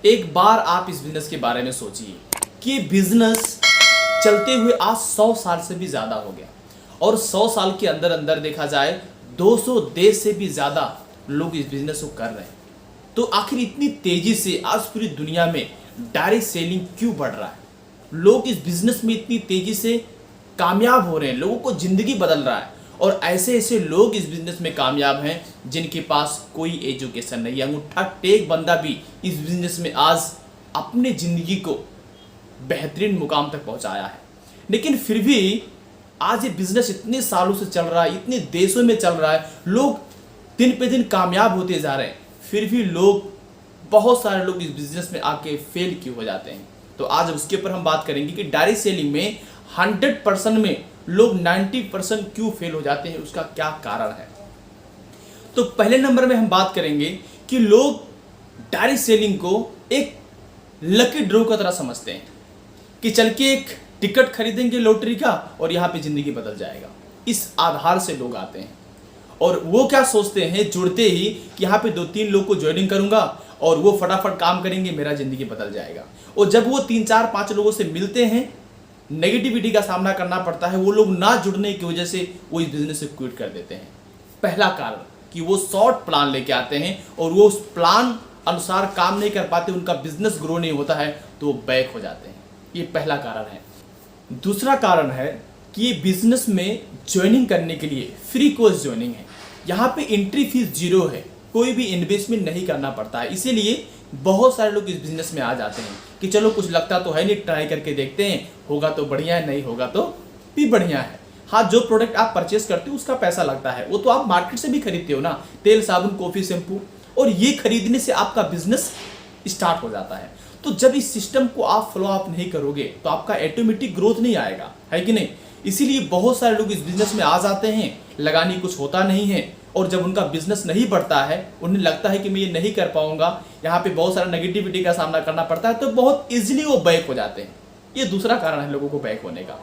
एक बार आप इस बिजनेस के बारे में सोचिए कि ये बिजनेस चलते हुए आज 100 साल से भी ज़्यादा हो गया और 100 साल के अंदर अंदर देखा जाए 200 देश से भी ज़्यादा लोग इस बिजनेस को कर रहे हैं। तो आखिर इतनी तेज़ी से आज पूरी दुनिया में डायरेक्ट सेलिंग क्यों बढ़ रहा है? लोग इस बिजनेस में इतनी तेज़ी से कामयाब हो रहे हैं, लोगों को ज़िंदगी बदल रहा है और ऐसे ऐसे लोग इस बिजनेस में कामयाब हैं जिनके पास कोई एजुकेशन नहीं है। अंगूठा टेक बंदा भी इस बिजनेस में आज अपनी ज़िंदगी को बेहतरीन मुकाम तक पहुंचाया है। लेकिन फिर भी आज ये बिजनेस इतने सालों से चल रहा है, इतने देशों में चल रहा है, लोग दिन पे दिन कामयाब होते जा रहे हैं, फिर भी बहुत सारे लोग इस बिजनेस में आके फेल क्यों हो जाते हैं। तो आज उसके ऊपर हम बात करेंगे कि डायरेक्ट सेलिंग में 100% में लोग 90% क्यों फेल हो जाते हैं, उसका क्या कारण है। तो पहले नंबर में हम बात करेंगे कि लोग डायरेक्ट सेलिंग को एक लकी ड्रॉ की तरह समझते हैं कि चल के एक टिकट खरीदेंगे लॉटरी का और यहाँ पे ज़िंदगी बदल जाएगा। इस आधार से लोग आते हैं और वो क्या सोचते हैं जुड़ते ही कि यहाँ पे 2-3 लोग को ज्वाइनिंग करूँगा और वो फटाफट काम करेंगे, मेरा ज़िंदगी बदल जाएगा। और जब वो 3-4-5 लोगों से मिलते हैं, नेगेटिविटी का सामना करना पड़ता है, वो लोग ना जुड़ने की वजह से वो इस बिजनेस से क्विट कर देते हैं। पहला कारण कि वो शॉर्ट प्लान लेके आते हैं और वो उस प्लान अनुसार काम नहीं कर पाते, उनका बिजनेस ग्रो नहीं होता है तो वो बैक हो जाते हैं। ये पहला कारण है। दूसरा कारण है कि ये बिजनेस में ज्वाइनिंग करने के लिए फ्री कोर्स ज्वाइनिंग है। यहाँ पे एंट्री फीस 0 है, कोई भी इन्वेस्टमेंट नहीं करना पड़ता है। इसीलिए बहुत सारे लोग इस बिजनेस में आ जाते हैं कि चलो कुछ लगता तो है नहीं, ट्राई करके देखते हैं, होगा तो बढ़िया है, नहीं होगा तो भी बढ़िया है। हाँ, जो प्रोडक्ट आप परचेस करते हो उसका पैसा लगता है, वो तो आप मार्केट से भी खरीदते हो ना, तेल, साबुन, कॉफ़ी, शैम्पू, और ये खरीदने से आपका बिजनेस स्टार्ट हो जाता है। तो जब इस सिस्टम को आप फॉलो अप नहीं करोगे तो आपका ऑटोमेटिक ग्रोथ नहीं आएगा, है कि नहीं। इसीलिए बहुत सारे लोग इस बिजनेस में आ जाते हैं, लगानी कुछ होता नहीं है और जब उनका बिजनेस नहीं बढ़ता है, उन्हें लगता है कि मैं ये नहीं कर पाऊंगा, यहाँ पे बहुत सारा नेगेटिविटी का सामना करना पड़ता है, तो बहुत इजीली वो बैक हो जाते हैं। ये दूसरा कारण है लोगों को बैक होने का।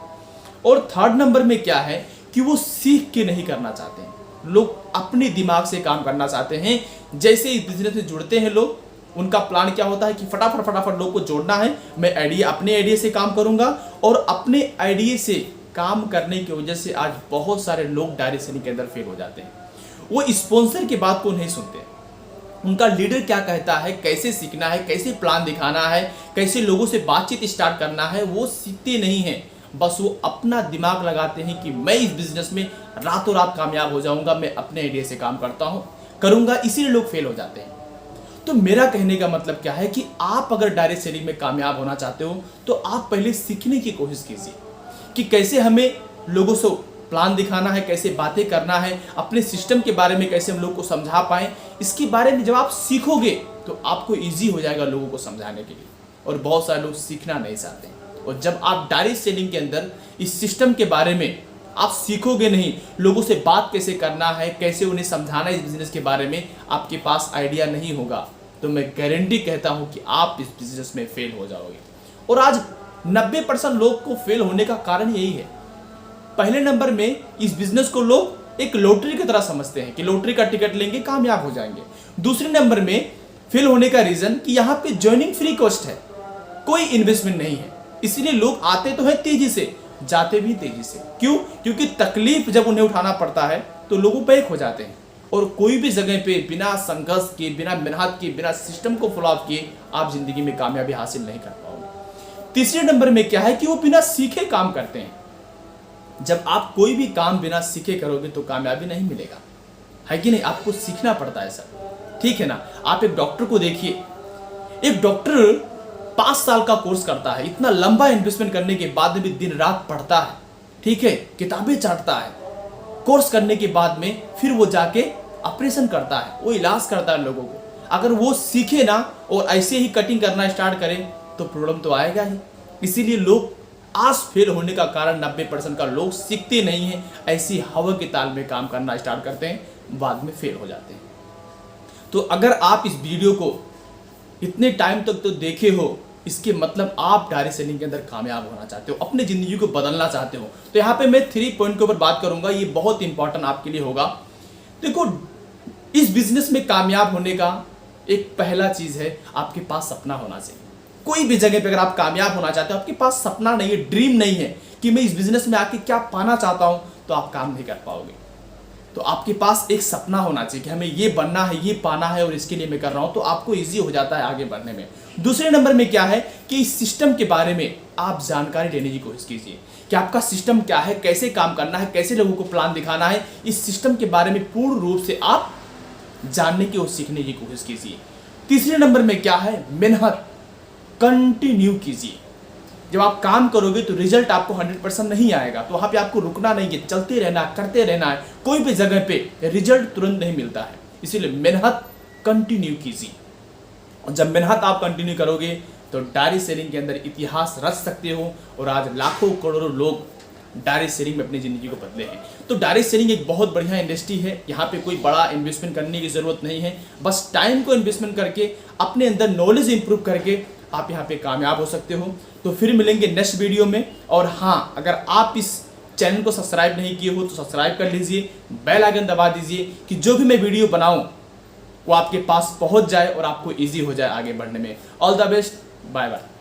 और थर्ड नंबर में क्या है कि वो सीख के नहीं करना चाहते हैं। लोग अपने दिमाग से काम करना चाहते हैं। जैसे इस बिजनेस में जुड़ते हैं लोग, उनका प्लान क्या होता है कि फटाफट लोग को जोड़ना है, मैं अपने आइडिया से काम करूंगा। और अपने आइडिया से काम करने की वजह से आज बहुत सारे लोग डायरेक्ट सेलिंग के अंदर फेल हो जाते हैं। वो स्पॉन्सर की बात को नहीं सुनते, उनका लीडर क्या कहता है, कैसे सीखना है, कैसे प्लान दिखाना है, कैसे लोगों से बातचीत स्टार्ट करना है, वो सीखते नहीं हैं। बस वो अपना दिमाग लगाते हैं कि मैं इस बिजनेस में रातों रात कामयाब हो जाऊंगा, मैं अपने आइडिया से काम करूंगा, इसीलिए लोग फेल हो जाते हैं। तो मेरा कहने का मतलब क्या है कि आप अगर डायरेक्ट सेलिंग में कामयाब होना चाहते हो तो आप पहले सीखने की कोशिश कीजिए कि कैसे हमें लोगों से प्लान दिखाना है, कैसे बातें करना है, अपने सिस्टम के बारे में कैसे हम लोग को समझा पाएं। इसके बारे में जब आप सीखोगे तो आपको ईजी हो जाएगा लोगों को समझाने के लिए। और बहुत सारे लोग सीखना नहीं चाहते, और जब आप डायरेक्ट सेलिंग के अंदर इस सिस्टम के बारे में आप सीखोगे नहीं, लोगों से बात कैसे करना है, कैसे उन्हें समझाना है, इस बिजनेस के बारे में आपके पास आइडिया नहीं होगा, तो मैं गारंटी कहता हूं कि आप इस बिजनेस में फेल हो जाओगे। और आज 90% लोग को फेल होने का कारण यही है। पहले नंबर में इस बिजनेस को लोग एक लॉटरी की तरह समझते हैं कि लॉटरी का टिकट लेंगे कामयाब हो जाएंगे। दूसरे नंबर में फेल होने का रीजन कि यहाँ पे ज्वाइनिंग फ्री कॉस्ट है, कोई इन्वेस्टमेंट नहीं है, इसलिए लोग आते तो है तेजी से, जाते भी तेजी से। क्यों? क्योंकि तकलीफ जब उन्हें उठाना पड़ता है तो लोग बैक हो जाते हैं। और कोई भी जगह पे बिना संघर्ष के, बिना मेहनत के, बिना सिस्टम को फॉलो अप किए आप जिंदगी में कामयाबी हासिल नहीं कर पाओगे। तीसरे नंबर में क्या है कि वो बिना सीखे काम करते हैं। जब आप कोई भी काम बिना सीखे करोगे तो कामयाबी नहीं मिलेगा, है कि नहीं। आपको सीखना पड़ता है सर, ठीक है ना। आप एक डॉक्टर को देखिए, एक डॉक्टर 5 साल का कोर्स करता है, इतना लंबा इन्वेस्टमेंट करने के बाद भी दिन रात पढ़ता है, ठीक है, किताबें चाटता है, कोर्स करने के बाद में फिर वो जाके ऑपरेशन करता है, वो इलाज करता है लोगों को। अगर वो सीखे ना और ऐसे ही कटिंग करना स्टार्ट करें तो प्रॉब्लम तो आएगा ही। इसीलिए लोग आज फेल होने का कारण 90% का लोग सीखते नहीं हैं, ऐसी हवा के ताल में काम करना स्टार्ट करते हैं, बाद में फेल हो जाते हैं। तो अगर आप इस वीडियो को इतने टाइम तक तो देखे हो, इसके मतलब आप डायरेक्ट सेलिंग के अंदर कामयाब होना चाहते हो, अपनी ज़िंदगी को बदलना चाहते हो। तो यहाँ पे मैं 3 पॉइंट के ऊपर बात करूंगा, ये बहुत इंपॉर्टेंट आपके लिए होगा। देखो, इस बिजनेस में कामयाब होने का एक पहला चीज है, आपके पास सपना होना चाहिए। कोई भी जगह पे अगर आप कामयाब होना चाहते हो, आपके पास सपना नहीं है, ड्रीम नहीं है कि मैं इस बिजनेस में आके क्या पाना चाहता हूं, तो आप काम नहीं कर पाओगे। तो आपके पास एक सपना होना चाहिए कि हमें ये बनना है, ये पाना है और इसके लिए मैं कर रहा हूं, तो आपको इजी हो जाता है आगे बढ़ने में। दूसरे नंबर में क्या है कि इस सिस्टम के बारे में आप जानकारी लेने की कोशिश कीजिए कि आपका सिस्टम क्या है, कैसे काम करना है, कैसे लोगों को प्लान दिखाना है। इस सिस्टम के बारे में पूर्ण रूप से आप जानने की और सीखने की कोशिश कीजिए। तीसरे नंबर में क्या है, मेहनत कंटिन्यू कीजिए। जब आप काम करोगे तो रिजल्ट आपको 100% नहीं आएगा, तो वहां पे आपको रुकना नहीं है, चलते रहना, करते रहना है। कोई भी जगह पे रिजल्ट तुरंत नहीं मिलता है, इसीलिए मेहनत कंटिन्यू कीजिए। और जब मेहनत आप कंटिन्यू करोगे तो डायरी सेलिंग के अंदर इतिहास रच सकते हो। और आज लाखों करोड़ों लोग डायरी सेलिंग में अपनी ज़िंदगी को बदले हैं। तो डायरी सेलिंग एक बहुत बढ़िया इंडस्ट्री है। यहाँ पे कोई बड़ा इन्वेस्टमेंट करने की ज़रूरत नहीं है, बस टाइम को इन्वेस्टमेंट करके अपने अंदर नॉलेज इंप्रूव करके आप यहाँ पे कामयाब हो सकते हो। तो फिर मिलेंगे नेक्स्ट वीडियो में। और हाँ, अगर आप इस चैनल को सब्सक्राइब नहीं किए हो तो सब्सक्राइब कर लीजिए, बेल आइकन दबा दीजिए कि जो भी मैं वीडियो बनाऊँ वो आपके पास पहुँच जाए और आपको ईजी हो जाए आगे बढ़ने में। All the best, bye bye.